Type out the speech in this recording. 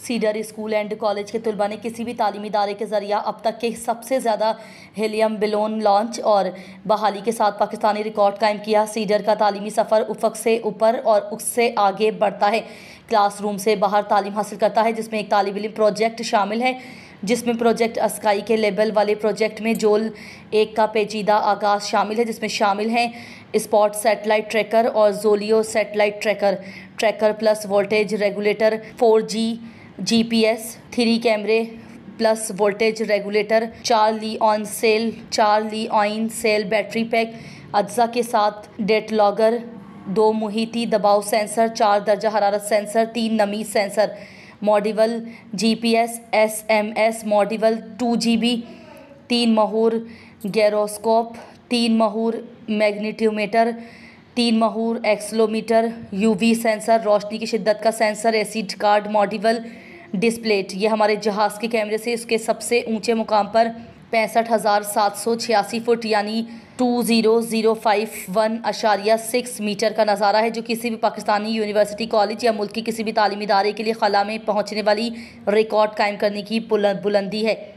Cedar school and college के तलबा ने किसी भी तालीमी इदारे के ज़रिया अब तक के सबसे ज़्यादा हीलियम बलून लॉन्च और बहाली के साथ पाकिस्तानी रिकॉर्ड कायम किया। सीडर का तालीमी सफ़र उफ़क़ से ऊपर और उससे आगे बढ़ता है, क्लासरूम से बाहर तालीम हासिल करता है, जिसमें एक तालिब इल्म प्रोजेक्ट शामिल है, जिसमें प्रोजेक्ट अस्काई के लेबल वाले प्रोजेक्ट में जोल 1 का पेचीदा आगाज़ शामिल है, जिसमें शामिल हैं स्पॉट सैटेलाइट ट्रैकर और जोलियो satellite tracker plus voltage regulator, 4G GPS, 3 कैमरे plus voltage regulator, 4 li ion cell battery pack अज्जा के साथ डेट लॉगर, 2 मुहिती दबाव सेंसर, 4 दर्जा हरारत सेंसर, 3 नमी sensor, module GPS SMS module 2GB, 3 महूर गैरोस्कोप, 3 महूर मैग्नीट्योमीटर, 3 महूर accelerometer, UV sensor रोशनी की शिद्दत का सेंसर, एसिड कार्ड मॉड्यूल, डिस्प्लेट। ये हमारे जहाज़ के कैमरे से उसके सबसे ऊंचे मुकाम पर 65,786 फुट यानी 20,051.6 मीटर का नज़ारा है, जो किसी भी पाकिस्तानी यूनिवर्सिटी, कॉलेज या मुल्क की किसी भी तालीमी इदारे के लिए खला में पहुँचने वाली रिकॉर्ड कायम करने की बुलंदी है।